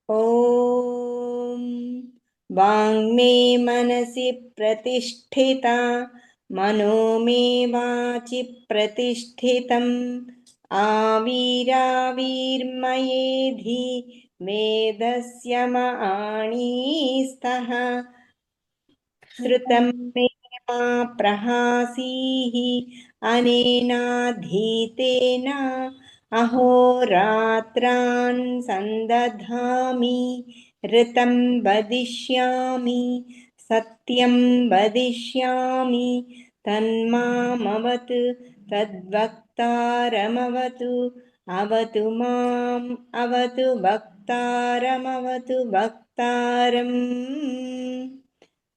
ॐ वाङ्मे मनसि प्रतिष्ठिता मनो मे वाचि प्रतिष्ठितम् आविराविर्मयेधि वेदस्य माणिस्तः श्रुतं मे मा प्रहासीः अनेनाधीतेन अहोरात्रान् सन्दधामि ऋतं वदिष्यामि सत्यं वदिष्यामि तन्मामवतु तद्वक्तारमवतु अवतु माम् अवतु वक्तारमवतु वक्तारम्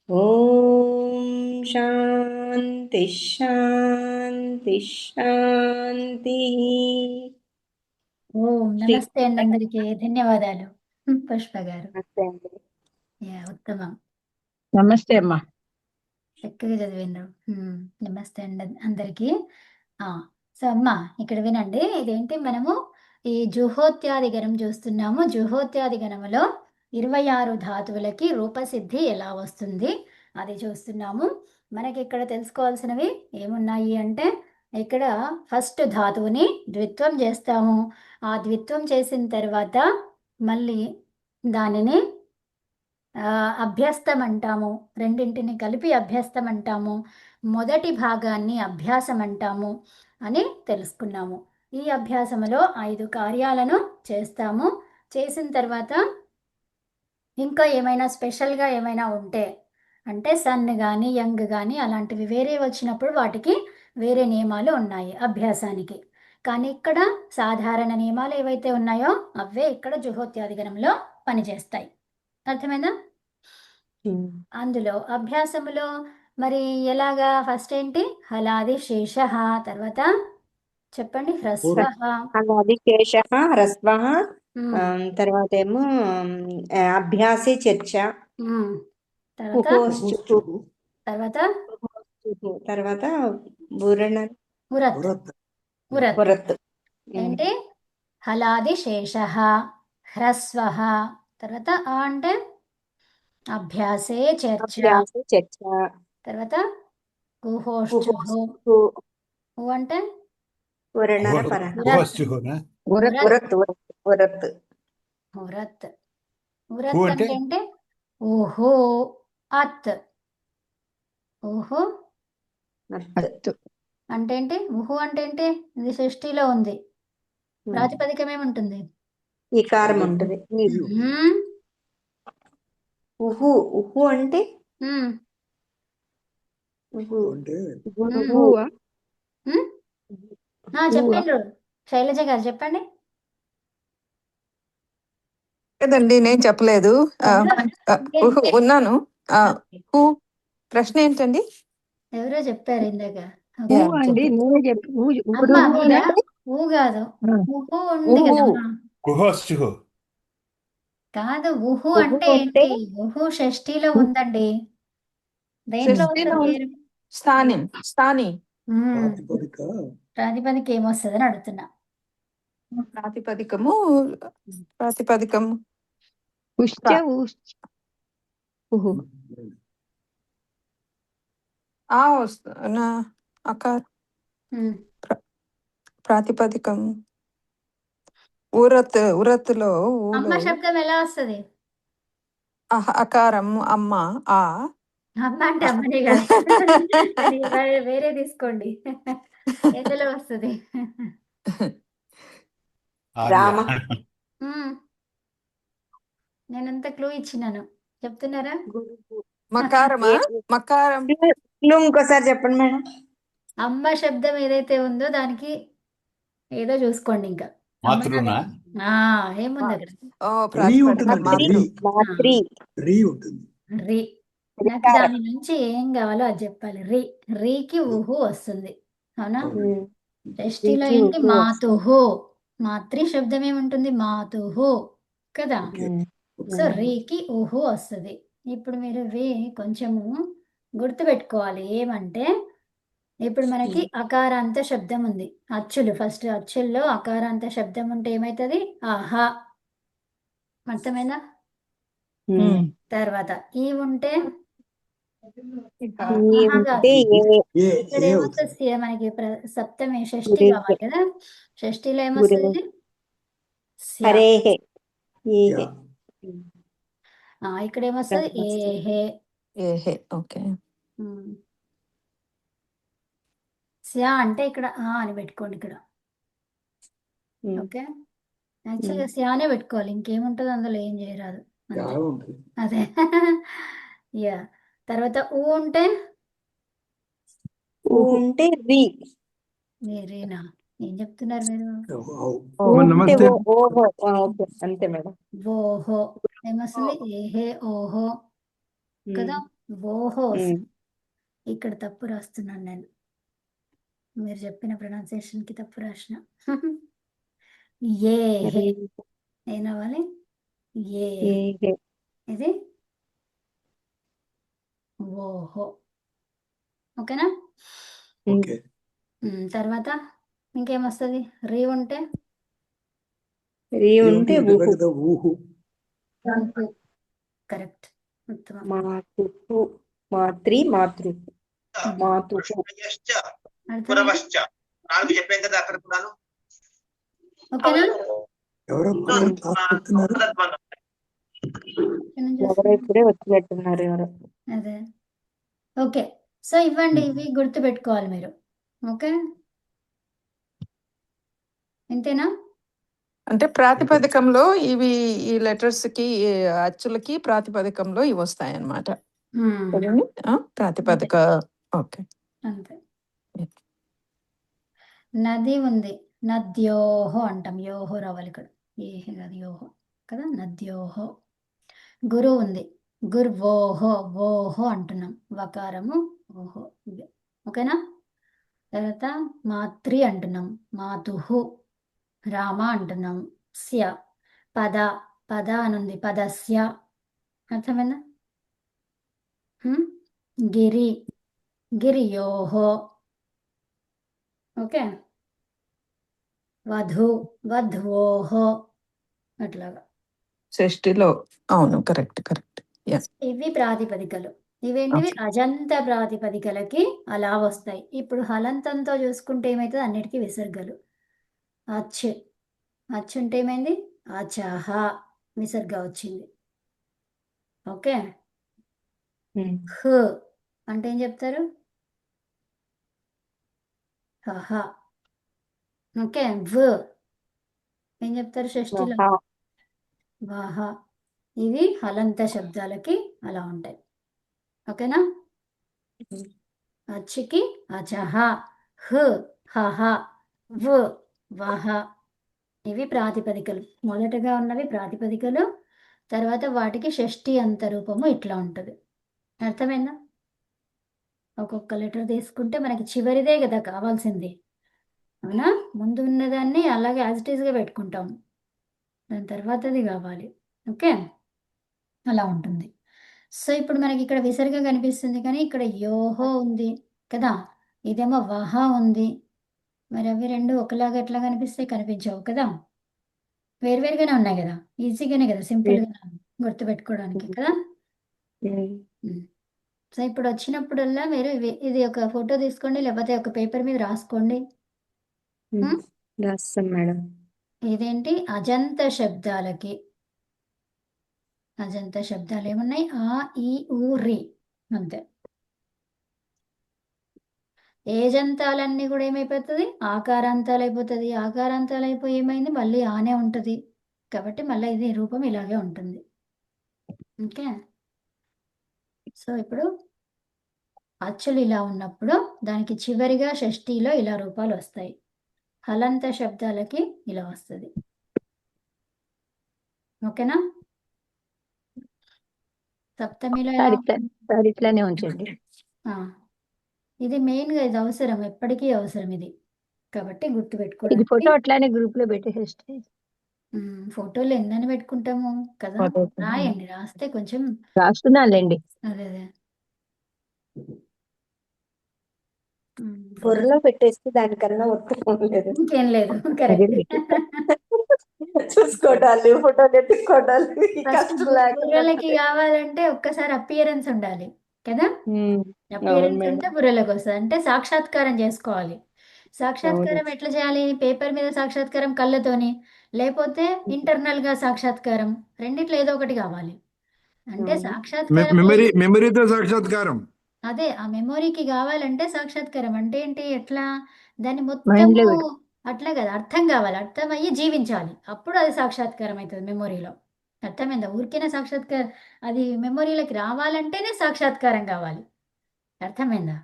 ఓం శాంతి శాంతి శాంతి. ఓం శ్రీ నమస్తే అండి అందరికీ. ధన్యవాదాలు పుష్ప గారు. నమస్తే అండి. ఉత్తమం, నమస్తే అమ్మా. చక్కగా చదివినారు. నమస్తే అండి అందరికీ. సో అమ్మ ఇక్కడ వినండి, ఇదేంటి మనము ఈ జుహోత్యాది గణం చూస్తున్నాము. జుహోత్యాది గణములో 26 ధాతువులకి రూపసిద్ధి ఎలా వస్తుంది అది చూస్తున్నాము. మనకి ఇక్కడ తెలుసుకోవాల్సినవి ఏమున్నాయి అంటే, ఇక్కడ ఫస్ట్ ధాతువుని ద్విత్వం చేస్తాము. ఆ ద్విత్వం చేసిన తర్వాత మళ్ళీ దానిని అభ్యస్తం అంటాము. రెండింటిని కలిపి అభ్యస్తం అంటాము. మొదటి భాగాన్ని అభ్యాసం అంటాము అని తెలుసుకున్నాము. ఈ అభ్యాసములో 5 కార్యాలను చేస్తాము. చేసిన తర్వాత ఇంకా ఏమైనా స్పెషల్గా ఏమైనా ఉంటే, అంటే సన్ కానీ యంగ్ కానీ అలాంటివి వేరే వచ్చినప్పుడు వాటికి వేరే నియమాలు ఉన్నాయి అభ్యాసానికి. కానీ ఇక్కడ సాధారణ నియమాలు ఏవైతే ఉన్నాయో అవే ఇక్కడ జుహోత్యాదిగణంలో పనిచేస్తాయి. అర్థమైందా? అందులో అభ్యాసములో మరి ఎలాగా, ఫస్ట్ ఏంటి హలాది శేష, తర్వాత చెప్పండి హ్రస్వః. అలాది కేశః హ్రస్వః, తర్వాత ఏమో అభ్యాసే చర్చ, తర్వాత కుహోశ్చుః, తర్వాత తర్వాత బురణ ఉరత్. పురత్. ఏంటి హలాది శేష హ్రస్వః, తర్వాత ఆ అంటే అభ్యాసే చర్చ, అభ్యాసే చర్చ, తర్వాత కుహోశ్చుః. ఊ అంటే పురణర పరః. ఉరత్. ఉరత్. ఉరత్. ఉరత్ అంటే ఏంటి ఊహు అత్. ఊహు అంటే ఏంటి? ఊహు అంటే ఏంటి? ఇది సృష్టిలో ఉంది. ప్రాతిపదికం ఏముంటుంది? ఈకారం ఉంటుంది. ఉహు ఉహు అంటే చెప్పిండ్రు. శైలజ గారు చెప్పండి. లేదండి, నేను చెప్పలేదు. ఉన్నాను. ప్రశ్న ఏంటండి? ఎవరో చెప్పారు ఇందాక. ఊ కాదు, ఊహు ఉంది కదా. కాదు, ఊహు అంటే ఏంటి? ఊహు షష్ఠిలో ఉందండి. దేంట్లో వస్తుంది? స్థాని ప్రాతిపదిక ఏమొస్తుంది అని అడుగుతున్నా. ప్రాతిపదికము ప్రాతిపదికం ఉరత్తులో అమ్మ శబ్దం ఎలా వస్తుంది? అకారం అమ్మ. అమ్మ అంటే అమ్మనే కాదు, అది వేరే తీసుకోండి. ఎందులో వస్తుంది? రామ. నేనంత క్లూ ఇచ్చినాను, చెప్తున్నారా? మకారం. ఇంకోసారి చెప్పండి మేడం. అమ్మ శబ్దం ఏదైతే ఉందో దానికి ఏదో చూసుకోండి. ఇంకా ఏముంది అక్కడ? రీ. నాకు దాని నుంచి ఏం కావాలో అది చెప్పాలి. రీకి ఊహు వస్తుంది, అవునా? షష్ఠిలో ఏంటి? మాతుహు. మాతృ శబ్దం ఏముంటుంది? మాతుహు కదా. సో రీకి ఊహు వస్తుంది. ఇప్పుడు మీరు రీ కొంచెము గుర్తుపెట్టుకోవాలి. ఏమంటే ఇప్పుడు మనకి అకారాంత శబ్దం ఉంది. అచ్చులు, ఫస్ట్ అచ్చుల్లో అకారాంత శబ్దం ఉంటే ఏమవుతుంది? ఆహా. అర్థమైందా? ఉమ్. తర్వాత ఈ ఉంటే ఈ ఆహా కాదు. ఉంటే ఇక్కడ ఏమొస్తుంది? మనకి సప్తమి షష్ఠి గురి కావాలి కదా. షష్ఠిలో గురి ఏమొస్తుంది? స్య. హరేహే ఏహే ఇక్కడ ఏమొస్తుంది? ఏహే. ఏహే ఓకే. ఉమ్. స్య అంటే ఇక్కడ ఆ అని పెట్టుకోండి ఇక్కడ. ఉమ్. ఓకే, యాక్చువల్గా స్యానే పెట్టుకోవాలి, ఇంకేముంటుంది అందులో, ఏం చేయరాదు అంతే. అదే యా. తర్వాత ఊ ఉంటే ఊ ఉంటే రి రీనా. ఏం చెప్తున్నారు మీరు? ఊ ఉంటే ఓహో ఓకే అంతే మేడం. ఓహో ఏమొస్తుంది? ఏహే ఓహో కదా. ఓహో వస్తుంది. ఇక్కడ తప్పు రాస్తున్నాను నేను, మీరు చెప్పిన ప్రొనౌన్సియేషన్కి తప్పు రాసిన. ఏహే ఏనవ్వాలి? ఏ. ఏహే ఇది ఓహో. ఓకేనా? ఓకే. తర్వాత ఇంకేమొస్తుంది? రీ ఉంటే రి ఉంటే ఊహు కరెక్ట్, ఉత్తమం. మాతృ మాతృ మాతృ మాతృ అర్థమైందా? ఓకేనా? ఇక్కడ నుంచి ఎవరో వస్తుంది. ఇప్పుడే వచ్చినట్టున్నారు ఎవరో. అదే. ఓకే, సో ఇవ్వండి, ఇవి గుర్తు పెట్టుకోవాలి మీరు. ఓకే, ఇంతేనా? అంటే ప్రాతిపదికంలో ఇవి ఈ లెటర్స్ కి ఈ అచ్చులకి ప్రాతిపదికంలో ఇవి వస్తాయి అన్నమాట. కదండి? ప్రాతిపదిక. ఓకే. అంతే. నది ఉంది, నద్యోహో అంటాం, యోహో రావాలి ఇక్కడ, ఏహే కాదు యోహో కదా, నద్యోహో. గురు ఉంది, గుర్వోహో, ఓహో అంటున్నాం, వకారము ఓహో ఇవి. ఓకేనా? తర్వాత మాతృ అంటున్నాం, మాతుహు. రామ అంటున్నాం, స్య. పద, పద అనుంది, పదస్య. అర్థమైందా? గిరి, గిరియోహో. ఓకే, వధు, వధ్వోహో. అట్లాగా. షష్ఠిలో అవును, కరెక్ట్ కరెక్ట్. ఇవి ప్రాతిపదికలు. ఇవేంటివి? అజంత ప్రాతిపదికలకి అలా వస్తాయి. ఇప్పుడు హలంతంతో చూసుకుంటే ఏమవుతుంది? అన్నిటికీ విసర్గలు. అచ్, అచ్ ఉంటే ఏమైంది? అచహ, విసర్గ వచ్చింది. ఓకే. హ అంటే ఏం చెప్తారు? హహ. ఓకే. వ్ ఏం చెప్తారు షష్ఠిలో? వాహ. ఇవి హలంత శబ్దాలకి అలా ఉంటాయి. ఓకేనా? అచ్చుకి అచహ, హ హహ, వ్ వహ. ఇవి ప్రాతిపదికలు. మొదటగా ఉన్నవి ప్రాతిపదికలు, తర్వాత వాటికి షష్ఠి అంత రూపము ఇట్లా ఉంటుంది. అర్థమైందా? ఒక్కొక్క లెటర్ తీసుకుంటే మనకి చివరిదే కదా కావాల్సింది, అవునా? ముందు ఉన్నదాన్ని అలాగే యాజ్ ఇట్ ఈస్గా పెట్టుకుంటాం, దాని తర్వాతది కావాలి. ఓకే, అలా ఉంటుంది. సో ఇప్పుడు మనకి ఇక్కడ విసర్గ కనిపిస్తుంది, కానీ ఇక్కడ యోహో ఉంది కదా, ఇదేమో వహ ఉంది. మరి అవి రెండు ఒకలాగా ఎట్లా కనిపిస్తాయి? కనిపించవు కదా, వేరువేరుగానే ఉన్నాయి కదా, ఈజీగానే కదా, సింపుల్గా గుర్తుపెట్టుకోవడానికి కదా. సో ఇప్పుడు వచ్చినప్పుడల్లా మీరు ఇది ఒక ఫోటో తీసుకోండి, లేకపోతే ఒక పేపర్ మీద రాసుకోండి. రాస్తాం మేడం. ఇదేంటి? అజంత శబ్దాలకి, అజంత శబ్దాలు ఏమున్నాయి? ఆ, ఈ, ఊ, రి, అంతే. ఏజంతాలన్నీ కూడా ఏమైపోతుంది? ఆకారాంతాలు అయిపోతుంది. ఆకారాంతాలు అయిపోయి ఏమైంది? మళ్ళీ ఆనే ఉంటుంది, కాబట్టి మళ్ళీ ఇది రూపం ఇలాగే ఉంటుంది. ఓకే, సో ఇప్పుడు అచ్చులు ఇలా ఉన్నప్పుడు దానికి చివరిగా షష్ఠిలో ఇలా రూపాలు వస్తాయి. హలంత శబ్దాలకి ఇలా వస్తుంది. ఓకేనా? సప్తమిలో ఎలా? సార్ ఇట్లానే ఉంచండి. ఇది మెయిన్గా ఇది అవసరం, ఎప్పటికీ అవసరం ఇది, కాబట్టి ఇది గుర్తుపెట్టుకోవడానికి. ఫోటో అట్లానే గ్రూప్ లో పెట్టేసేస్తే ఫోటోలు ఎన్నని పెట్టుకుంటాము కదా, రాయండి, రాస్తే కొంచెం. రాస్తున్నానులేండి. అదే అదే. బుర్రలో పెట్టేస్తే దానికన్నా ఉత్తమం లేదు. ఇంకేం లేదు, అదే కరెక్ట్. చూసుకోవటాలు ఫోటోలు ఎత్తుకోవటాలు ఈ ఫస్ట్ కష్టం లేకుండా బుర్రలకి కావాలంటే ఒక్కసారి అపియరెన్స్ ఉండాలి కదా. అవును అపియరెన్స్ మేడం. ఉంటే బుర్రలోకి వస్తుంది, అంటే సాక్షాత్కారం చేసుకోవాలి. అవును. సాక్షాత్కారం ఎట్లా చేయాలి? పేపర్ మీద సాక్షాత్కారం కళ్ళతోని, లేకపోతే internal గా సాక్షాత్కారం, రెండిట్లో ఏదో ఒకటి కావాలి. అంటే అవును. సాక్షాత్కారం మెమరీతో సాక్షాత్కారం. అదే ఆ మెమొరీకి కావాలంటే సాక్షాత్కారం అంటే ఏంటి? ఎట్లా దాన్ని మైండ్ మొత్తము లో అట్లా కదా, అర్థం కావాలి, అర్థమయ్యి జీవించాలి, అప్పుడు అది సాక్షాత్కారం అవుతుంది మెమొరీలో. అర్థమైందా? ఊరికేనే సాక్షాత్కారం అది మెమొరీలోకి రావాలంటేనే సాక్షాత్కారం కావాలి. అర్థమైందా?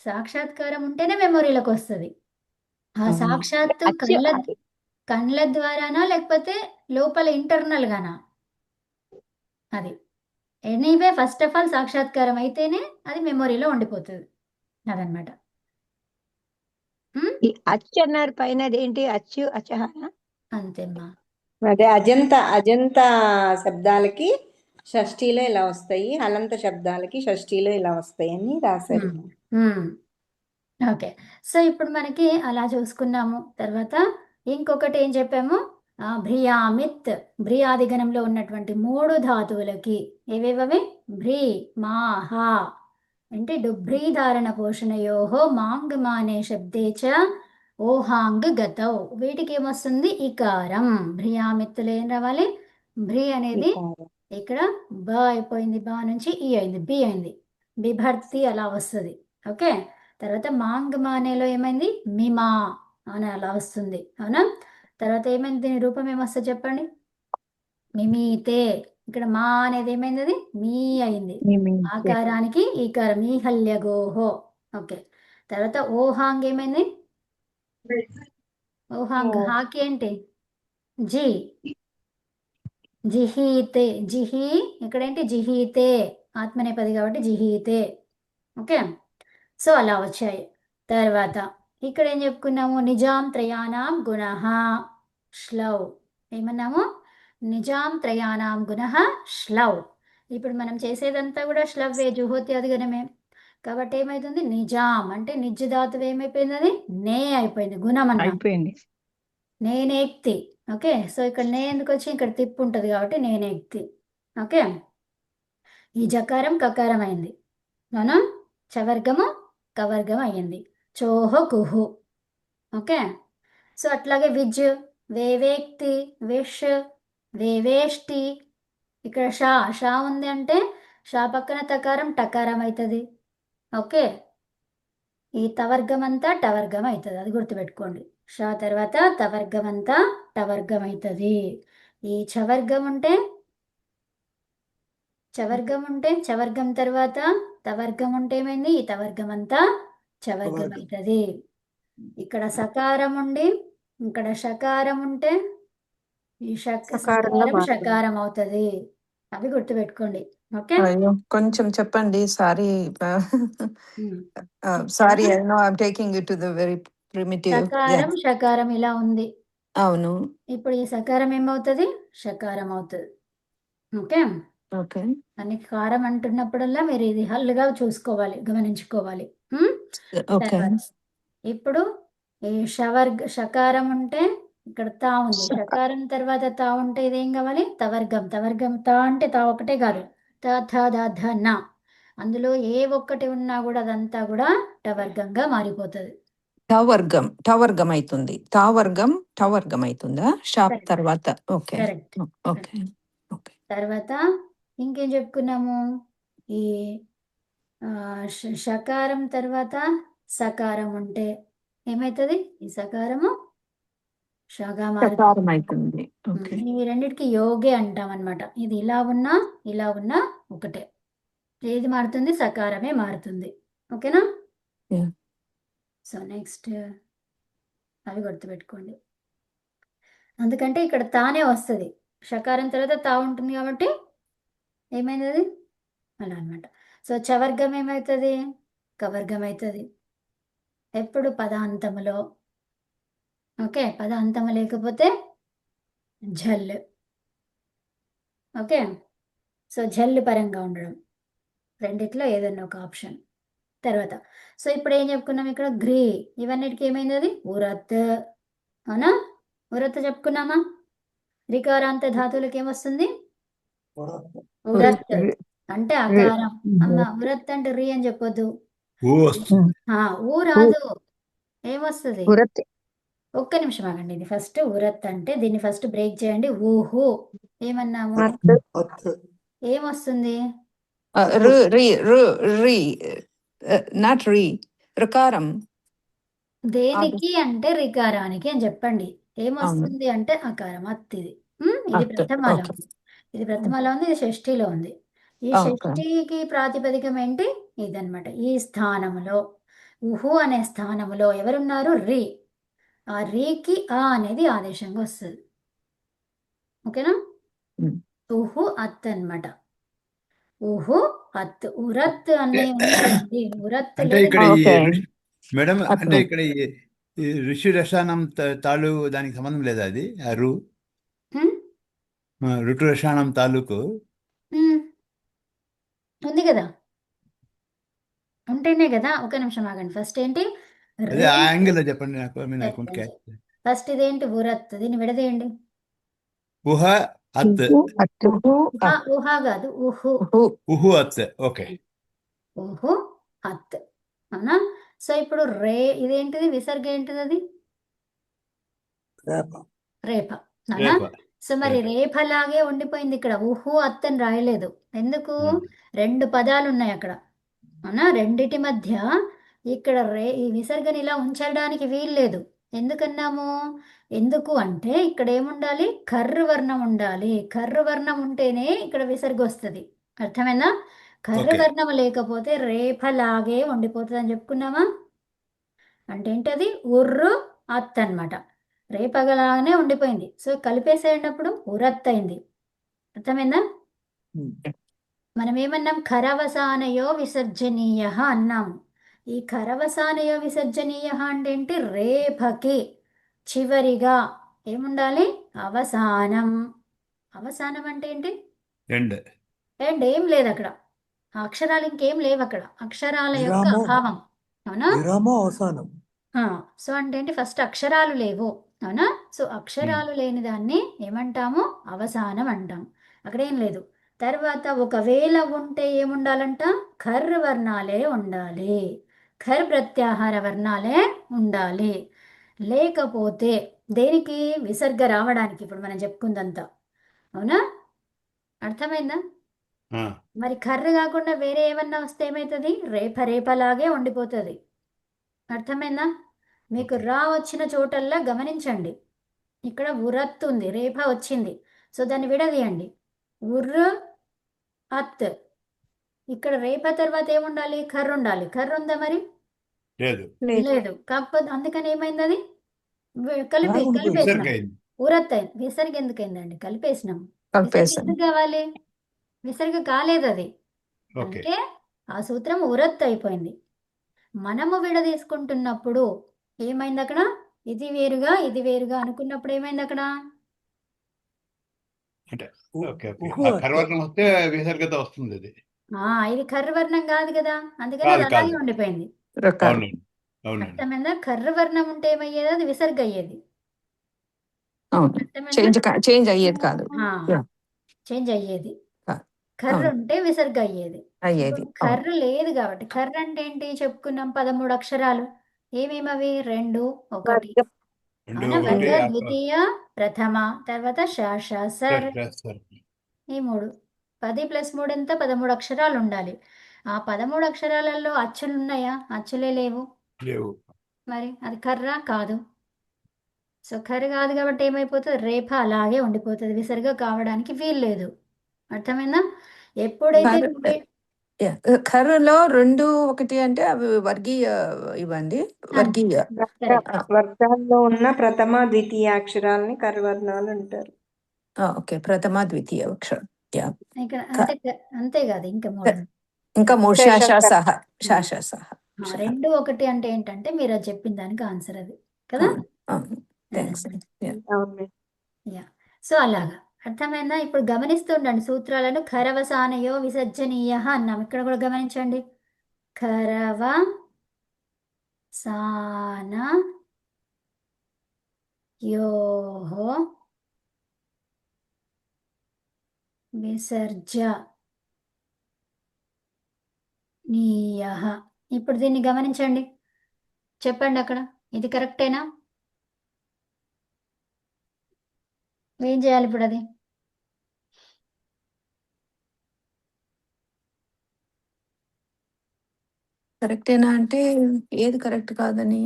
సాక్షాత్కారం ఉంటేనే మెమొరీలోకి వస్తుంది. ఆ అవును. సాక్షాత్తు అచ్చు కళ్ళ ద్వారానా లేకపోతే లోపల ఇంటర్నల్ గానా? అది ఎనీవే ఫస్ట్ ఆఫ్ ఆల్ సాక్షాత్కారం అయితేనే అది మెమొరీలో ఉండిపోతుంది. అదనమాట. ఈ అచ్చు అన్నారు పైన అదేంటి అచ్చు అచహార అంతేమ్మా. అదే అజంత శబ్దాలకి షష్ఠీలో ఇలా వస్తాయి, హలంత శబ్దాలకి షష్ఠీలో ఇలా వస్తాయి అని రాశారు. ఓకే. సో ఇప్పుడు మనకి అలా చూసుకున్నాము. తర్వాత ఇంకొకటి ఏం చెప్పాము? భ్రియామిత్, భ్రియాదిగణంలో ఉన్నటువంటి 3 ధాతువులకి ఏవేవవి? భ్రీ, మా, హా అంటే డుభ్రీధారణ పోషణయోహో మాంగ్ మానే శబ్దే చ ఓహాంగ్ గతౌ, వీటికి ఏమొస్తుంది? ఇకారం. భ్రియామిత్తులు ఏం రావాలి? భ్రీ అనేది వికారం. ఇక్కడ బ అయిపోయింది, బా నుంచి ఈ అయింది, బి అయింది, బిభర్తి అలా వస్తుంది. ఓకే. తర్వాత మాంగ్ మానేలో ఏమైంది? మిమా అని అలా వస్తుంది, అవునా? తర్వాత ఏమైంది? దీని రూపం ఏమొస్తుంది చెప్పండి? మిమీతే. ఇక్కడ మా అనేది ఏమైంది? అది మీ అయింది, ఆకారానికి ఈకారం, ఈహల్యగోహో. ఓకే. తర్వాత ఓహాంగ్ ఏమైంది? ఓహాంగ్ హాకి ఏంటి? జి, జిహీతే, జిహి ఇక్కడ ఏంటి? జిహీతే, ఆత్మనేపది కాబట్టి జిహీతే. ఓకే. సో అలా వచ్చాయి. తర్వాత ఇక్కడ ఏం చెప్పుకున్నాము? నిజాం త్రయాణం గుణః శ్లౌ. ఏమన్నాము? నిజాం త్రయాణం గుణః శ్లౌ. ఇప్పుడు మనం చేసేదంతా కూడా శ్లవ్వే, జుహోత్యాదిగణమే. కాబట్టి ఏమైతుంది? నిజాం అంటే నిజ్ ధాతువు ఏమైపోయింది? అది నే అయిపోయింది, గుణం అన్నాం. అయిపోయింది. నేనేక్తి. ఓకే. సో ఇక్కడ నే ఎందుకు వచ్చి ఇక్కడ తిప్పు ఉంటుంది కాబట్టి నేనేక్తి. ఓకే. ఈ జకారం కకారం అయింది, అవునా? చవర్గము కవర్గం అయ్యింది. చోహ కుహు. ఓకే. సో అట్లాగే విజ్, వేవేక్తి, విష్, వేవేష్టి. ఇక్కడ షా, షా ఉంది అంటే షా పక్కన తకారం టకారం అవుతుంది. ఓకే. ఈ తవర్గం అంతా టవర్గం అవుతుంది, అది గుర్తుపెట్టుకోండి. షా తర్వాత తవర్గం అంతా టవర్గం అవుతుంది. ఈ చవర్గం ఉంటే చవర్గం తర్వాత తవర్గం ఉంటే ఏమైంది? ఈ తవర్గం అంతా చవర్గం అవుతుంది. ఇక్కడ సకారం ఉండి ఇక్కడ షకారం ఉంటే ఈ సకారంగా సకారం మారుతుంది. షకారం అవుతుంది, అవి గుర్తుపెట్టుకోండి. ఓకే. అయ్యో కొంచెం చెప్పండి. Sorry um. Sorry, I know I'm taking it to the very primitive. సకారం షకారం ఇలా ఉంది. అవును. ఇప్పుడు ఈ సకారం ఏమవుతుంది? షకారం అవుతుంది. ఓకే. ఓకే. అన్ని కారం అంటున్నప్పుడల్లా మీరు ఇది హల్లుగా చూసుకోవాలి, గమనించుకోవాలి. ఓకే. తర్వాత ఇప్పుడు ఈ షకారం ఉంటే ఇక్కడ తా ఉంది, షకారం తర్వాత తా ఉంటే ఇదేం కావాలి? తవర్గం. తవర్గం తా అంటే తా ఒకటే కాదు, త థ ద ధ న, అందులో ఏ ఒక్కటి ఉన్నా కూడా అదంతా కూడా టవర్గంగా మారిపోతుంది. టవర్గం అవుతుంది. టవర్గం అవుతుందా షాప్ Correct. తర్వాత? ఓకే. కరెక్ట్. ఓకే. ఓకే. తర్వాత ఇంకేం చెప్పుకున్నాము? ఈ షకారం తర్వాత సకారం ఉంటే ఏమవుతుంది? ఈ సకారము షగా మారుతుంది. సకారం అవుతుంది. ఓకే. ఈ రెండిటికి యోగే అంటాం అనమాట. ఇది ఇలా ఉన్నా ఒకటే, ఏది మారుతుంది? సకారమే మారుతుంది. ఓకేనా? Yeah. సో నెక్స్ట్ అవి గుర్తుపెట్టుకోండి. అందుకంటే ఇక్కడ తానే వస్తుంది, షకారం తర్వాత తా ఉంటుంది కాబట్టి ఏమైంది? అది అలా అనమాట. సో చవర్గం ఏమవుతుంది? కవర్గం అవుతుంది ఎప్పుడు? పదాంతములో. ఓకే. పదాంతము లేకపోతే ఝల్. ఓకే. సో ఝల్ పరంగా ఉండడం, రెండిట్లో ఏదన్నా ఒక ఆప్షన్. తర్వాత సో ఇప్పుడు ఏం చెప్పుకున్నాం? ఇక్కడ గ్రీ, ఇవన్నిటికి ఏమైంది? అది ఉరత్, అవునా? ఉరత్ చెప్పుకున్నామా? రికారాంత ధాతువులకి ఏమొస్తుంది? రి- ఉరత్ రి- అంటే రి- అకారం. అమ్మ ఉరత్ అంటే రి అని చెప్పొద్దు. ఊ వస్తుంది. ఊ రాదు. ఏమొస్తుంది? ఉరత్ ఒక్క నిమిషం ఆగండి. ఇది ఫస్ట్ ఉరత్ అంటే దీన్ని ఫస్ట్ బ్రేక్ చేయండి. ఊహు ఏమన్నాము? ఏమొస్తుంది? రి నాట్ రి రుకారం. దేనికి అంటే రికారానికి అని చెప్పండి. అవును. ఏమొస్తుంది అంటే అకారం. అత్తిది. ఇది అత్ ప్రథమలో ఓకే. ఉంది. ఇది ప్రథమలో ఉంది. ఇది షష్ఠిలో ఉంది. ఈ ఓకే. షష్ఠికి ప్రాతిపదికం ఏంటి? ఇదన్నమాట. ఈ స్థానములో ఉహు అనే స్థానములో ఎవరున్నారు? రి. ఆ రీకి ఆ అనేది ఆదేశంగా వస్తుంది. ఓకేనా? ఉమ్. ఉహు అత్ అన్నమాట. ఉహు అత్. ఉరత్ అంటే అనే ఉంది. ఉరత్తులో అంటే ఇక్కడ ఈ ఓకే. మేడం అంటే అతను ఇక్కడ ఈ ఋషి రసాయనం తాలూ దానికి సంబంధం లేదా అది ఆ హ్మ్? ఋటు రసాయనం తాలూకు హ్మ్. ఉంది కదా, ఉంటేనే కదా. ఒక నిమిషం ఆగండి. ఫస్ట్ ఏంటి? అదే ఆ యాంగిల్లో చెప్పండి నాకు చెప్తాను. ఫస్ట్ ఇదేంటి? ఉరత్. దీన్ని విడదీయండి. ఊహ అత్ ఉహు అత్ ఊహా కాదు, ఉహు. ఉహు ఉహు అత్ ఓకే ఉహు అత్. అవునా? సో ఇప్పుడు ఇదేంటిది? విసర్గ ఏంటిది? అది రేప. అవునా? రేప సో మరి రేప రేపలాగే ఉండిపోయింది ఇక్కడ. ఉహు అత్ అని రాయలేదు. ఎందుకు? ఉమ్. 2 పదాలు ఉన్నాయి అక్కడ. అవునా? రెండిటి మధ్య ఇక్కడ ఈ విసర్గని ఇలా ఉంచడానికి వీల్లేదు. ఎందుకన్నాము? ఎందుకు అంటే ఇక్కడ ఏముండాలి? కర్రు వర్ణం ఉండాలి. కర్రు వర్ణం ఉంటేనే ఇక్కడ విసర్గ వస్తుంది. అర్థమైందా? కర్రు ఓకే వర్ణం లేకపోతే రేపలాగే ఉండిపోతుంది అని చెప్పుకున్నామా? అంటే ఏంటది? ఉర్రు అత్ అన్నమాట. రేపగలానే ఉండిపోయింది. సో కలిపేసేటప్పుడు ఉరత్ అయింది. అర్థమైందా? మనం ఏమన్నాం? ఖరవసానయో విసర్జనీయ అన్నాము. ఈ ఖరవసానయో విసర్జనీయ అంటే ఏంటి? రేపకి చివరిగా ఏముండాలి? అవసానం. అవసానం అంటే ఏంటి? ఎండ్ అండ్ ఏం లేదు అక్కడ. ఆ అక్షరాలు ఇంకేం లేవు అక్కడ. అక్షరాల యొక్క అభావం. అవునా? అవసానం. సో అంటే ఏంటి? ఫస్ట్ అక్షరాలు లేవు. అవునా? సో అక్షరాలు లేని దాన్ని ఏమంటాము? అవసానం అంటాం. అక్కడేం లేదు. తర్వాత ఒకవేళ ఉంటే ఏముండాలంట? ఖర్ వర్ణాలే ఉండాలి. ఖర్ ప్రత్యాహార వర్ణాలే ఉండాలి. లేకపోతే దేనికి? విసర్గ రావడానికి. ఇప్పుడు మనం చెప్పుకుందంతా. అవునా? అర్థమైందా? మరి కర్ర కాకుండా వేరే ఏమన్నా వస్తే ఏమవుతుంది? రేపలాగే ఉండిపోతుంది. అర్థమైందా? మీకు ఓకే రా వచ్చిన చోటల్లా గమనించండి. ఇక్కడ ఉరత్ ఉంది, రేప వచ్చింది. సో దాన్ని విడదీయండి. ఉర్రు అత్. ఇక్కడ రేప తర్వాత ఏముండాలి? కర్ర ఉండాలి. కర్ర ఉందా మరి? లేదు లేదు. కాకపోతే అందుకని ఏమైంది? అది అలాగే ఉండిపోయింది. కలిపేసినాం. విసర్గ అయింది ఉరత్ అయింది. విసర్గ ఎందుకైందండి? కలిపేసినాం. విసర్గ కలిపేసాను. ఎందుకు కావాలి? విసర్గ కాలేదు అది. ఓకే అందుకే ఆ సూత్రం ఉరత్ అయిపోయింది. మనము విడదీసుకుంటున్నప్పుడు ఏమైంది అక్కడ? ఇది వేరుగా ఇది వేరుగా అనుకున్నప్పుడు ఏమైంది అక్కడ? అంటే ఉ- ఓకే ఓకే ఉహు ఆ అత్. కర్వర్ణం వస్తే విసర్గత వస్తుంది అది ఇది కర్రవర్ణం కాదు కదా, అందుకని కాదు అది అలాగే కాదు ఉండిపోయింది. రుకారం. అవునండి అవునండి అర్థమైందా? కర్రవర్ణం ఉంటే ఏమయ్యేది? అది విసర్గ అయ్యేది. అవును. అర్థమైందా? చేంజ్ అయ్యేది కాదు. యా. చేంజ్ అయ్యేది. ఆ, కర్ర అవును. ఉంటే విసర్గ అయ్యేది. అయ్యేది. ఇప్పుడు అవును. కర్ర లేదు కాబట్టి, కర్ర అంటే ఏంటి చెప్పుకున్నాం? 13 అక్షరాలు. ఏమేమవి? 2 1. రెండు అవునా? ఒకటి వర్గ, ద్వితీయ, ప్రథమ, తర్వాత శాష, సర్. ఈ 3. 10 + 3 ఎంత? 13 అక్షరాలు ఉండాలి. ఆ 13 అక్షరాలలో అచ్చులు ఉన్నాయా? అచ్చులే లేవు. లేవు మరి అది కర్ర కాదు. సో కర్ర కాదు కాబట్టి ఏమైపోతుంది? రేప అలాగే ఉండిపోతుంది. విసర్గ కావడానికి వీల్లేదు. అర్థమైందా? ఎప్పుడైతే యా. కర్రలో 2 1 అంటే అవి వర్గీయ ఇవ్వండి. వర్గీయ. కరెక్ట్. వర్గాల్లో ఉన్న ప్రథమ ద్వితీయ అక్షరాలని కర్రవర్ణాలు అంటారు. ఓకే. ప్రథమ ద్వితీయ అక్షరం. యా. ఇక్కడ క- అంతేకాదు ఇంకా 3. ఇంకా 3 శేష శాష స- సహ. శాష సహ. 2 1 అంటే ఏంటంటే మీరు అది చెప్పిన దానికి ఆన్సర్ అది కదా. అవును. అవును. థ్యాంక్స్. యా. అవును. యా. సో అలాగా అర్థమైందా? ఇప్పుడు గమనిస్తుండండి సూత్రాలను. ఖరవసానయో విసర్జనీయ అన్నాం. ఇక్కడ కూడా గమనించండి. ఖరవ సాన योः విసర్జనీయః. ఇప్పుడు దీన్ని గమనించండి, చెప్పండి అక్కడ ఇది కరెక్టేనా? ఏం చేయాలి ఇప్పుడు అది? కరెక్టేనా అంటే ఏది కరెక్ట్ కాదని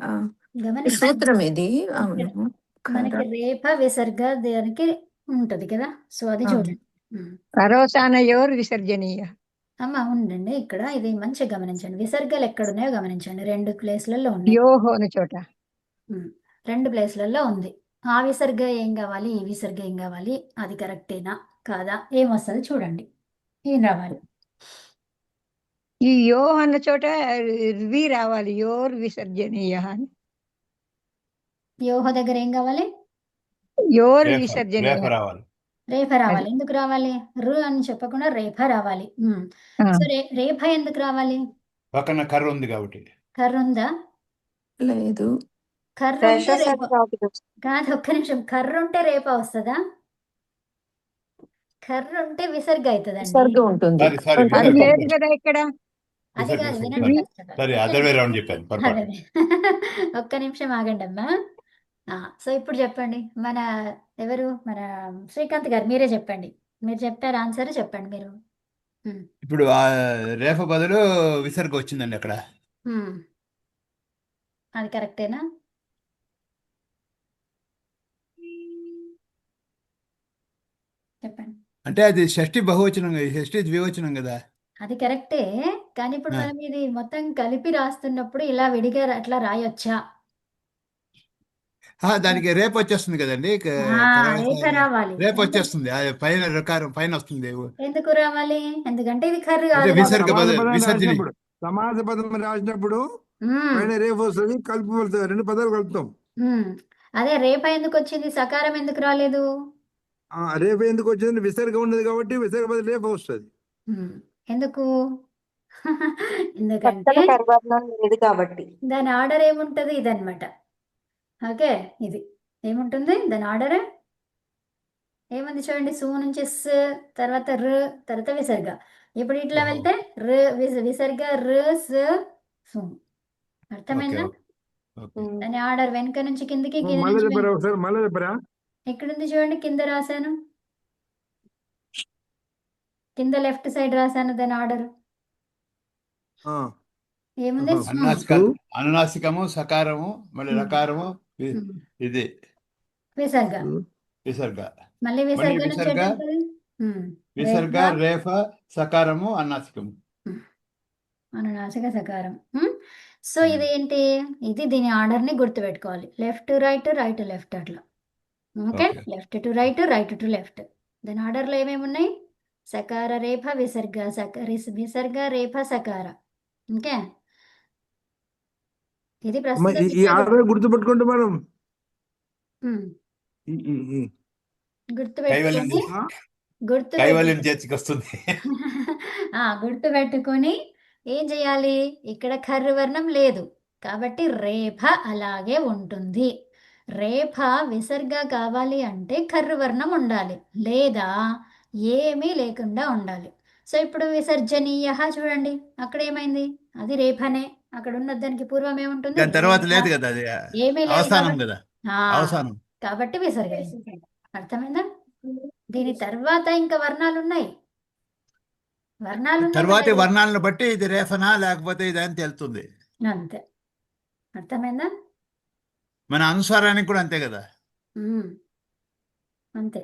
ఆ, ఈ గమనించండి, సూత్రం ఇది. అవును. మనకి రేఫ విసర్గ దానికి ఉంటది కదా, సో అది అవును. చూడండి. ఉమ్. కరోసానయోర్ విసర్జనీయ. అమ్మ ఉండండి, ఇక్కడ ఇది మంచిగా గమనించండి, విసర్గలు ఎక్కడున్నాయో గమనించండి. 2 ప్లేస్లలో ఉన్నాయి. యోహో అనే చోట. 2 ప్లేస్లలో ఉంది. ఆ విసర్గ ఏం కావాలి, ఈ విసర్గ ఏం కావాలి, అది కరెక్టేనా కాదా, ఏమొస్తుంది చూడండి, ఏం రావాలి? ఈ యో అన్న చోట వి రావాలి, యోర్ విసర్జనీయ అని. యోహ దగ్గర ఏం కావాలి? యోర్ రేఫ విసర్జనీయ. రావాలి. రేఫ రావాలి. ఎందుకు రావాలి? రు అని చెప్పకుండా రేఫ రావాలి. ఆ, సో రేఫ ఎందుకు రావాలి? పక్కన కర్ర ఉంది కాబట్టి. కర్ర ఉందా? లేదు. కర్ర ఉంటే రేప కాదు, ఒక్క నిమిషం, కర్ర ఉంటే రేప వస్తుందా? కర్ర ఉంటే విసర్గ అవుతుందండి. విసర్గ ఉంటుంది. సారీ అది విసర్గ లేదు కదా ఇక్కడ. అది విసర్గ కాదు, విసర్గ వినండి sorry first of all. Sorry ఒక్క అదర్ వే నిమిషం. రౌండ్ చెప్పాను పొరపాటు. అదే. ఒక్క నిమిషం ఆగండి అమ్మా. సో ఇప్పుడు చెప్పండి, మన ఎవరు, మన శ్రీకాంత్ గారు మీరే చెప్పండి. మీరు చెప్పారు ఆన్సర్, చెప్పండి మీరు. ఇప్పుడు ఆ రేఫ బదులు విసర్గ వచ్చిందండి అక్కడ. అది కరెక్టేనా? చెప్పండి. అంటే అది షష్ఠి బహువచనం కదా, షష్ఠి ద్వివచనం కదా. అది కరెక్టే, కానీ ఇప్పుడు ఆ. మనం ఇది మొత్తం కలిపి రాస్తున్నప్పుడు ఇలా విడిగా అట్లా రాయొచ్చా? దానికి రేపు వచ్చేస్తుంది కదండి. రేఖ రావాలి. రేపు వచ్చేస్తుంది, అది పైన రకారం పైన వస్తుంది. ఎందుకు రావాలి? ఎందుకంటే ఇది కర్రీ అంటే కాదు విసర్గ కాబట్టి. బదులు విసర్జని. సమాస పదం రాసినప్పుడు ఉమ్, పైన రేపు వస్తుంది, కలుపు 2 పదాలు కలుపుతాం. ఉమ్. అదే రేప ఎందుకు వచ్చింది, సకారం ఎందుకు రాలేదు? రేపు ఎందుకు వచ్చింది? విసర్గ ఉన్నది కాబట్టి విసర్గ బదులు రేపు వస్తుంది. ఎందుకు? ఎందుకంటే లేదు కాబట్టి. దాని ఆర్డర్ ఏముంటది, ఇదన్నమాట. ఓకే, ఇది ఏముంటుంది దాని ఆర్డర్? ఏముంది చూడండి, సు నుంచి స్, తర్వాత ర్, తర్వాత విసర్గ. ఇప్పుడు ఇట్లా ఓహో. వెళ్తే ర్, విసర్గ ర్, స్, సు. ఓకే అర్థమైందా? ఓకే. దాని ఆర్డర్ వెనక నుంచి కిందికి, కింద మళ్ళీ నుంచి చెప్పరా ఒకసారి, మళ్ళీ చెప్పరా? ఎక్కడుంది చూడండి, కింద రాశాను, కింద లెఫ్ట్ సైడ్ రాశాను దాని ఆర్డర్. ఏముంది? అనునాసికము, సకారము, మళ్ళీ రకారము, ఇది విసర్గ. విసర్గ. మళ్ళీ మళ్ళీ విసర్గ నుంచి విసర్గ, ఎటు వెళ్తుంది? విసర్గ, రేఫ, సకారము, అనునాసికము. అనునాసిక సకారం. సో ఇదేంటి, ఇది దీని ఆర్డర్ని గుర్తుపెట్టుకోవాలి, left to right, right to left, అట్లా. Okay, okay. Left to right, right to left. దాని ఆర్డర్లో ఏమేమి ఉన్నాయి? సకార రేఫ విసర్గ, విసర్గ రేఫ సకార. ఓకే, ఇది ప్రస్తుతం ఈ ఆర్డర్ గుర్తుపెట్టుకుంటే మనం కైవల్యం గుర్తుపెట్టుకొని కైవల్యం చేతికి వస్తుంది. గుర్తుపెట్టుకొని ఏం చేయాలి? ఇక్కడ కర్ర వర్ణం లేదు కాబట్టి రేఫ అలాగే ఉంటుంది. రేఫ విసర్గ కావాలి అంటే కర్ర వర్ణం ఉండాలి, లేదా ఏమీ లేకుండా ఉండాలి. సో ఇప్పుడు విసర్జనీయ చూడండి, అక్కడ ఏమైంది? అది రేఫనే, అక్కడ ఉన్న దానికి పూర్వం ఏముంటుంది? దాని తర్వాత రేఫ. లేదు కదా, అది ఏమీ లేదు అవసానం కాబట్టి కదా, అవసానం. కాబట్టి విసర్గ. అర్థమైందా? దీని తర్వాత ఇంకా వర్ణాలు ఉన్నాయి, వర్ణాలు ఉన్నాయి తర్వాతి కదా. వర్ణాలను బట్టి ఇది రేఫనా లేకపోతే ఇది అని తెలుస్తుంది. అంతే, అర్థమైందా? మన అనుసారానికి కూడా అంతే కదా. అంతే.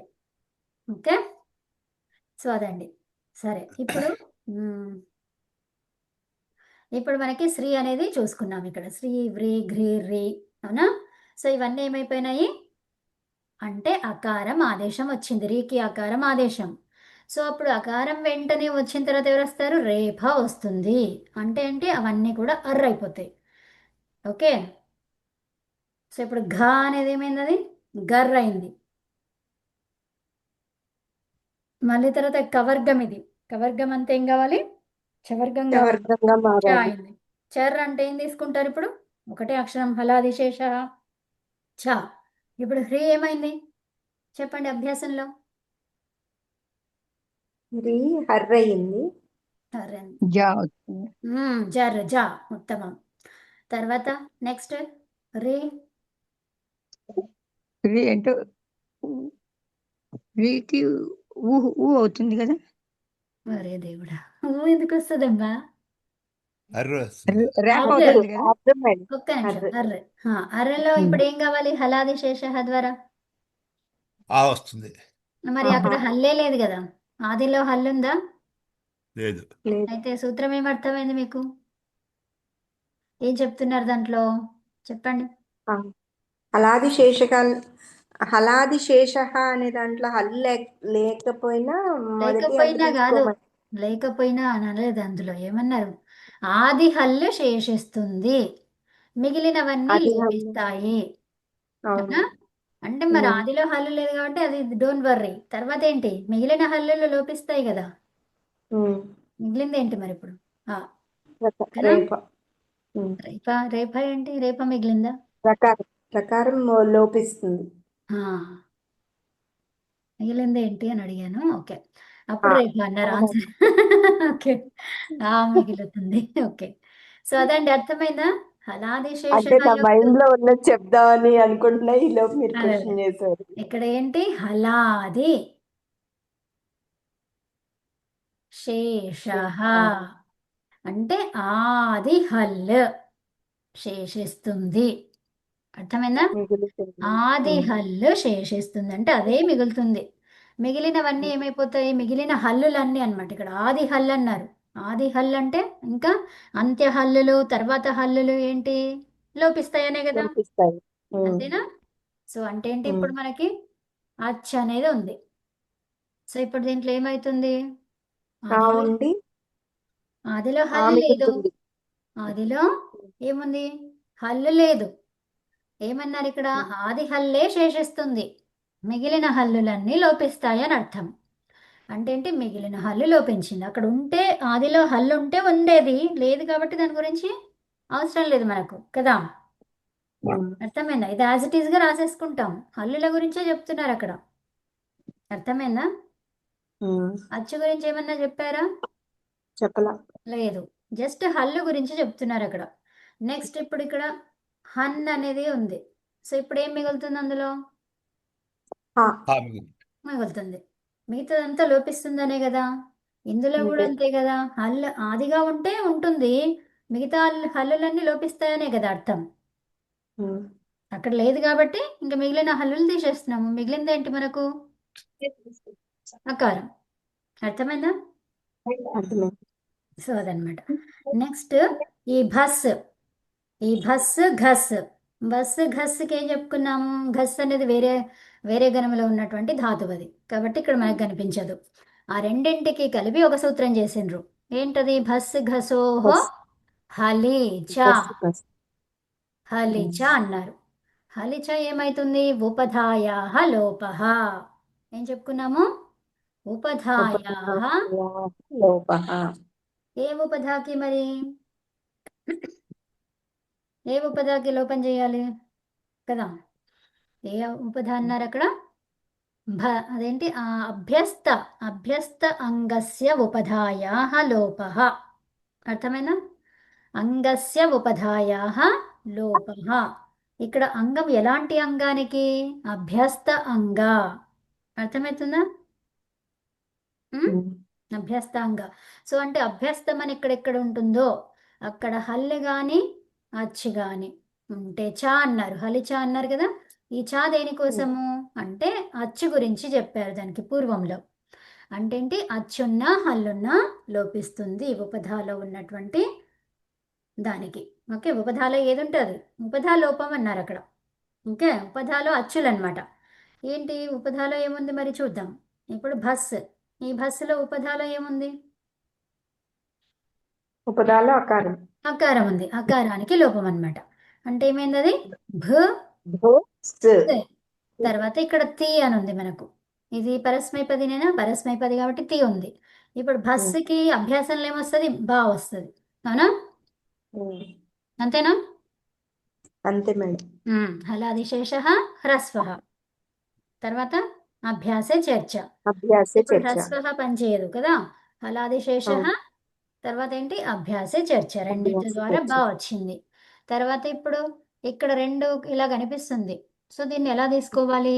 ఓకే, సో అదండి. సరే, ఇప్పుడు మనకి శ్రీ అనేది చూసుకున్నాం. ఇక్కడ శ్రీ, వ్రీ, ఘ్రీ, రీ, అవునా? సో ఇవన్నీ ఏమైపోయినాయి అంటే అకారం ఆదేశం వచ్చింది, రీకి అకారం ఆదేశం. సో అప్పుడు అకారం వెంటనే వచ్చిన తర్వాత ఎవరు వస్తారు? రేఫ వస్తుంది. అంటే ఏంటి, అవన్నీ కూడా అర్ర అయిపోతాయి. ఓకే, సో ఇప్పుడు ఘ అనేది ఏమైంది? అది గర్ర అయింది. మళ్ళీ తర్వాత కవర్గం, ఇది కవర్గం అంతే ఏం కావాలి? చవర్గం కావాలి. చ అయింది. చర్ అంటే ఏం తీసుకుంటారు ఇప్పుడు? ఒకటే అక్షరం, హలాదిశేష చ. ఇప్పుడు హ్రీ ఏమైంది చెప్పండి అభ్యాసంలో. రీ హర్ర అయింది. సరే. జా వచ్చింది. జర్ జా ఉత్తమం. తర్వాత నెక్స్ట్ రీ రీ అంటే రీకి ఊ ఊ అవుతుంది కదా. మరే దేవుడా ఎందుకు వస్తుందమ్మా? అర్ర వస్తుంది. ర్యాప్ అర్రే. అవుతుంది కదా. అర్థమైంది. ఒక్క నిమిషం. అర్రే. అర్రే. అర్రెలో ఇప్పుడు ఏం కావాలి? హలాది శేష ద్వారా. ఆ వస్తుంది. మరి అక్కడ హల్లే లేదు కదా, ఆదిలో హల్లుందా? లేదు. లేదు. అయితే సూత్రం ఏం అర్థమైంది మీకు? ఏం చెప్తున్నారు దాంట్లో చెప్పండి. ఆ. హలాది శేషకాల్ హలాది శేష అనే దాంట్లో లేకపోయినా మొదటి హల్లు లేకపోయినా కాదు, తీసుకోమని. లేకపోయినా అని అనలేదు. అందులో ఏమన్నారు? ఆది హల్లు శేషిస్తుంది, మిగిలినవన్నీ అది హల్లు. లోపిస్తాయి. అవును. అవునా? అంటే మరి ఉమ్. ఆదిలో హల్లు లేదు కాబట్టి అది డోంట్ వర్రీ. తర్వాత ఏంటి? మిగిలిన హల్లులు లోపిస్తాయి కదా. ఉమ్. మిగిలింది ఏంటి మరి ఇప్పుడు? ఆ, ఓకేనా? రేప. ఉమ్. రేప ఏంటి? రేప మిగిలిందా? ప్రకారం లోపిస్తుంది. ఆ, మిగిలింది ఏంటి అని అడిగాను. ఓకే, అప్పుడు ఆ. రేపు అన్నారు అవును. ఆన్సర్. ఓకే, మిగులుతుంది. ఓకే, సో అదండి, అర్థమైందా? హలాది శేష అంటే నా మైండ్ లో ఉన్నది చెప్దామని అనుకుంటున్నా, ఈ లోపు మీరు అదే. క్వశ్చన్ చేశారు. ఇక్కడ ఏంటి? హలాది శేష అంటే ఆది హల్ శేషిస్తుంది. అర్థమైందా? మిగులుతుంది. ఆది ఉమ్. హల్లు శేషిస్తుంది అంటే అదే మిగులుతుంది. మిగిలినవన్నీ ఏమైపోతాయి? మిగిలిన హల్లులన్నీ అన్నమాట. ఇక్కడ ఆది హల్లు అన్నారు. ఆది హల్లు అంటే ఇంకా అంత్య హల్లులు, తర్వాత హల్లులు ఏంటి? లోపిస్తాయనే కదా. లోపిస్తాయి. ఉమ్. అంతేనా? సో అంటే ఏంటి? ఉమ్. ఇప్పుడు మనకి అచ్చ అనేది ఉంది. సో ఇప్పుడు దీంట్లో ఏమవుతుంది? ఆ ఆదిలో ఉండి ఆదిలో ఆ హల్లు లేదు. మిగులుతుంది. ఆదిలో ఏముంది? హల్లు లేదు. ఏమన్నారు ఇక్కడ? ఆది హల్లే శేషిస్తుంది, మిగిలిన హల్లులన్నీ లోపిస్తాయి అని అర్థం. అంటే ఏంటి? మిగిలిన హల్లు లోపించింది. అక్కడ ఉంటే ఆదిలో హల్లు ఉంటే ఉండేది, లేదు కాబట్టి దాని గురించి అవసరం లేదు మనకు కదా. ఉమ్. అర్థమైందా? ఇది యాజ్ ఇట్ ఈస్గా రాసేసుకుంటాం. హల్లుల గురించే చెప్తున్నారు అక్కడ. అర్థమైందా? ఉమ్. అచ్చు గురించి ఏమన్నా చెప్పారా? చెప్పలా. లేదు, జస్ట్ హల్లు గురించి చెప్తున్నారు అక్కడ. నెక్స్ట్ ఇప్పుడు ఇక్కడ హన్ అనేది ఉంది. సో ఇప్పుడు ఏం మిగులుతుంది అందులో? ఆ. ఆ మిగులు. మిగులుతుంది. మిగతాదంతా లోపిస్తుందనే కదా. ఇందులో కూడా అంతే. అంతే కదా. హల్లు ఆదిగా ఉంటే ఉంటుంది, మిగతా హల్లులన్నీ లోపిస్తాయనే కదా అర్థం. ఉమ్. అక్కడ లేదు కాబట్టి ఇంకా మిగిలిన హల్లులు తీసేస్తున్నాము. మిగిలింది ఏంటి మనకు? అకారం. అర్థమైందా? అర్థమైంది. సో అదనమాట. నెక్స్ట్ ఈ ఘస్. ఘస్కి ఏం చెప్పుకున్నాము? ఘస్ అనేది వేరే వేరే గణంలో ఉన్నటువంటి ధాతువు అది, కాబట్టి ఇక్కడ మనకు కనిపించదు. ఆ రెండింటికి కలిపి ఒక సూత్రం చేసిండ్రు. ఏంటది? భస్ ఘసోహో బస్. హలీచ. బస్. హలీచ అన్నారు. హలీచ ఏమైతుంది? ఉపధాయా లోపః. ఏం చెప్పుకున్నాము? ఉపధాయా. లోపః. ఏ ఉపధాకి మరి? ఏ ఉపధాకి లోపం చేయాలి కదా. ఏ ఉపధా అన్నారు అక్కడ? అదేంటి? అభ్యస్త అంగస్య ఉపధాయా లోపః. అర్థమైనా? అంగస్య ఉపధాయా లోపః. ఇక్కడ అంగం ఎలాంటి అంగానికి? అభ్యస్త అంగ. అర్థమవుతుందా? అభ్యస్తాంగ. సో అంటే అభ్యస్తం అని ఎక్కడెక్కడ ఉంటుందో అక్కడ హల్లు కానీ అచ్చు కానీ ఉంటే చా అన్నారు. హలి చా అన్నారు కదా. ఈ చా దేనికోసము అంటే అచ్చు గురించి చెప్పారు దానికి పూర్వంలో. అంటే ఏంటి? అచ్చున్న హల్లున్న లోపిస్తుంది ఉపధాలో ఉన్నటువంటి దానికి. ఓకే, ఉపధాలో ఏది ఉంటుంది? ఉపధా లోపం అన్నారు అక్కడ. ఓకే, ఉపధాలో అచ్చులు అనమాట. ఏంటి ఉపధాలో ఏముంది మరి చూద్దాం. ఇప్పుడు ఈ బస్సులో ఉపధాలో ఏముంది? ఉపదాలో అకారం. అకారం ఉంది. అకారానికి లోపం అన్నమాట. అంటే ఏమైంది అది? భ భో. తర్వాత ఇక్కడ తి అని ఉంది మనకు. ఇది పరస్మైపదినేనా? పరస్మైపది కాబట్టి తి ఉంది. ఇప్పుడు బస్సుకి అభ్యాసంలో ఏమొస్తుంది? బా వస్తుంది. అవునా? అంతేనా? అంతే మేడం. హలాదిశేష హ్రస్వ. తర్వాత అభ్యాసే చర్చ. అభ్యాసే ఇప్పుడు చర్చ. హ్రస్వ పనిచేయదు కదా. హలాదిశేష అవును. తర్వాత ఏంటి అభ్యాసే చర్చ. రెండింటి అభ్యాస ద్వారా చర్చ. బా వచ్చింది. తర్వాత ఇప్పుడు ఇక్కడ రెండు ఇలా కనిపిస్తుంది. సో దీన్ని ఎలా తీసుకోవాలి?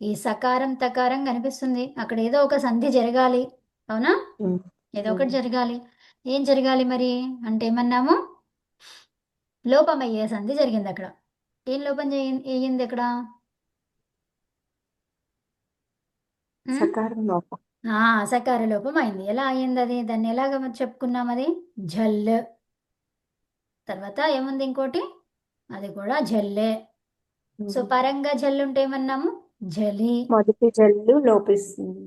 ఈ సకారం తకారం కనిపిస్తుంది. అక్కడ ఏదో ఒక సంధి జరగాలి. అవునా? ఉమ్. ఏదో ఉమ్. ఒకటి జరగాలి. ఏం జరగాలి మరి అంటే ఏమన్నాము? లోపం అయ్యే సంధి జరిగింది అక్కడ. ఏం లోపం అయ్యింది అక్కడ? ఉమ్? సకారం లోపం. సకార లోపం అయింది. ఎలా అయింది అది? దాన్ని ఎలాగ చెప్పుకున్నాం? అది ఝల్. తర్వాత ఏముంది ఇంకోటి? అది కూడా ఝల్లే. సో పరంగా ఝల్ ఉంటే ఏమన్నాము? ఝలి. మొదటి జల్లు లోపిస్తుంది.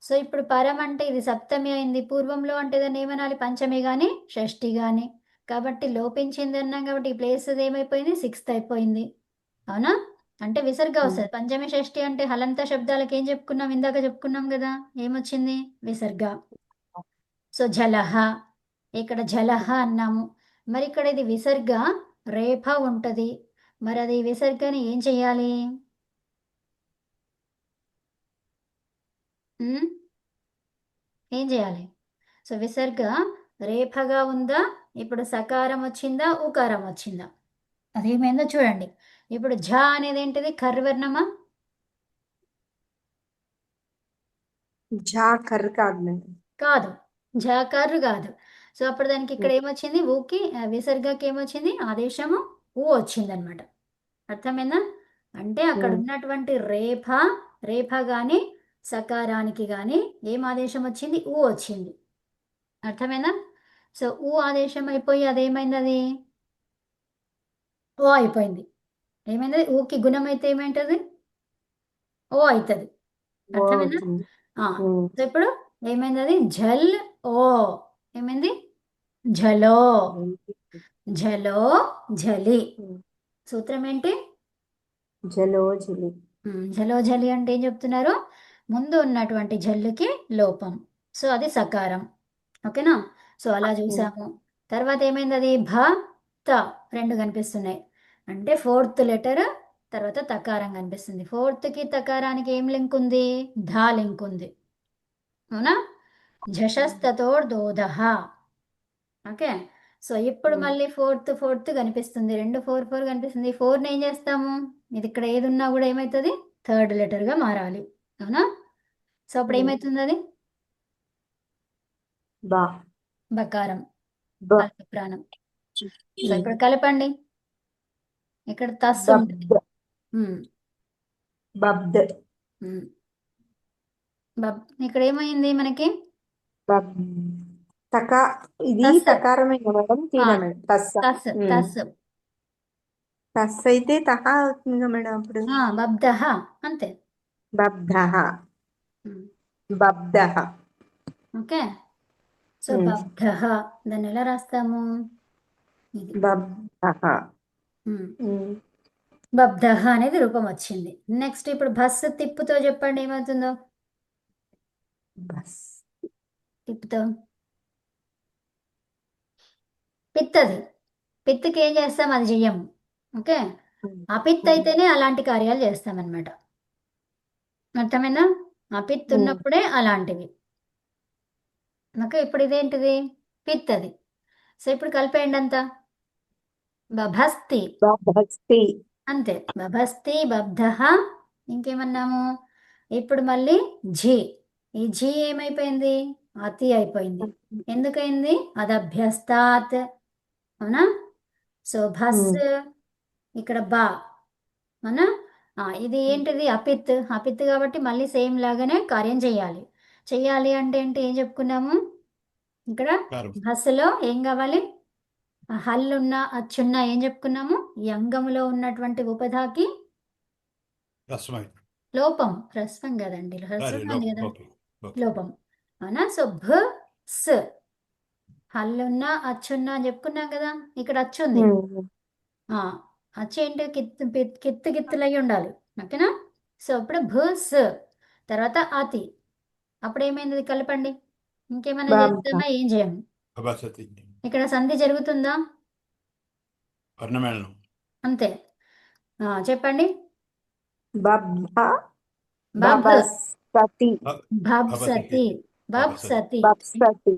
సో ఇప్పుడు పరం అంటే ఇది సప్తమి అయింది. పూర్వంలో అంటే దాన్ని ఏమనాలి? పంచమి కానీ షష్ఠి కానీ. కాబట్టి లోపించింది అన్నాం కాబట్టి ఈ ప్లేస్ ఏమైపోయింది? సిక్స్త్ అయిపోయింది. అవునా? అంటే విసర్గ వస్తుంది. పంచమి షష్ఠి అంటే హలంత శబ్దాలకు ఏం చెప్పుకున్నాం? ఇందాక చెప్పుకున్నాం కదా. ఏమొచ్చింది? విసర్గ. సో జలహ. ఇక్కడ జలహ అన్నాము. మరి ఇక్కడ ఇది విసర్గ రేఫ ఉంటుంది. మరి అది విసర్గని ఏం చెయ్యాలి? ఏం చేయాలి? సో విసర్గ రేఫగా ఉందా? ఇప్పుడు సకారం వచ్చిందా? ఉకారం వచ్చిందా? అదేమైందో చూడండి. ఇప్పుడు ఝ అనేది ఏంటిది? కర్వర్ణమా? ఝా కర్ర కాదు మేడం. కాదు. ఝ కర్రు కాదు. సో అప్పుడు దానికి ఇక్కడ ఏమొచ్చింది? ఊకి విసర్గకి ఏమొచ్చింది? ఆదేశము ఊ వచ్చిందనమాట. అర్థమైందా? అంటే అక్కడ ఉన్నటువంటి రేఫ కానీ సకారానికి కానీ ఏం ఆదేశం వచ్చింది? ఊ వచ్చింది. అర్థమైందా? సో ఊ ఆదేశం అయిపోయి అదేమైంది? అది ఓ అయిపోయింది. ఏమైంది? ఊకి గుణం అయితే ఏమైంటది? ఓ అవుతుంది. అర్థమైందా? అవుతుంది. సో ఇప్పుడు ఏమైంది? అది ఝల్ ఓ. ఏమైంది? ఝలో. ఝలో ఝలి. సూత్రం ఏంటి? జలో జలి. ఝలో ఝలి అంటే ఏం చెప్తున్నారు? ముందు ఉన్నటువంటి ఝల్లుకి లోపం. సో అది సకారం. ఓకేనా? సో అలా చూసాము. తర్వాత ఏమైంది? అది భ త రెండు కనిపిస్తున్నాయి. అంటే ఫోర్త్ లెటర్ తర్వాత తకారం కనిపిస్తుంది. ఫోర్త్కి తకారానికి ఏం లింక్ ఉంది? ధా లింక్ ఉంది. అవునా? ఝషస్తతోర్దోధః. ఓకే. సో ఇప్పుడు మళ్ళీ ఫోర్త్ కనిపిస్తుంది. రెండు 4 కనిపిస్తుంది. 4ని ఏం చేస్తాము? ఇది ఇక్కడ ఏది ఉన్నా కూడా ఏమవుతుంది? థర్డ్ లెటర్గా మారాలి. అవునా? సో అప్పుడు ఏమవుతుంది? అది బా. బకారం. బ. అల్ప ప్రాణం. సో ఇప్పుడు కలపండి. ఇక్కడ తస్ ఉంటుంది. బబ్ద్. ఇక్కడ ఏమైంది మనకి? తకా ఇది తస్. తకారమే మేడం. తీరా మేడం. తస్. తస్ తస్. తస్ అయితే తహా అవుతుంది కదా మేడం అప్పుడు. బబ్దహ అంతే. బబ్ధః. బబ్ధః. ఓకే. సో బబ్ధః దాన్ని ఎలా రాస్తాము? ఇది బబ్ధః. బబ్ధః అనేది రూపం వచ్చింది. నెక్స్ట్ ఇప్పుడు బస్సు తిప్పుతో చెప్పండి ఏమవుతుందో? బస్. తిప్పుతో పిత్తది. పిత్తుకి ఏం చేస్తాం? అది చెయ్యము. ఓకే. అపిత్ అయితేనే అలాంటి కార్యాలు చేస్తామన్నమాట. అర్థమైందా? అపిత్ ఉన్నప్పుడే అలాంటివి. ఓకే. ఇప్పుడు ఇదేంటిది? పిత్తది. సో ఇప్పుడు కలిపేయండి అంతా. బభస్తి. బభస్తి. అంతే. బభస్తి బబ్ధః. ఇంకేమన్నాము? ఇప్పుడు మళ్ళీ ఝి. ఈ ఝి ఏమైపోయింది? అతి అయిపోయింది. ఎందుకైంది? అది అభ్యస్తాత్. అవునా? సో భస్ ఇక్కడ బా. అవునా? ఇది ఏంటిది? అపిత్. అపిత్ కాబట్టి మళ్ళీ సేమ్ లాగానే కార్యం చేయాలి. చెయ్యాలి అంటే ఏంటి? ఏం చెప్పుకున్నాము? ఇక్కడ భస్సులో ఏం కావాలి? హల్లున్న అచ్చున్న ఏం చెప్పుకున్నాము? ఈ అంగములో ఉన్నటువంటి ఉపధాకి లోపం. హ్రస్వం కదండి. హ్రస్వం అని కదా. లోపం. అవునా? సో భ స్ హల్లున్న అచ్చున్న అని చెప్పుకున్నాం కదా. ఇక్కడ అచ్చు ఉంది. అచ్చు ఏంటి? కిత్తులై ఉండాలి. ఓకేనా? సో ఇప్పుడు భ స్ తర్వాత అతి. అప్పుడు ఏమైంది? కలపండి. ఇంకేమైనా చేద్దామా? ఏం చేయము. ఇక్కడ సంధి జరుగుతుందా? అంతే. చెప్పండి. బబ్బ బబ్ బబస్సతి భబ్సతి. భబ్సతి. బప్సతి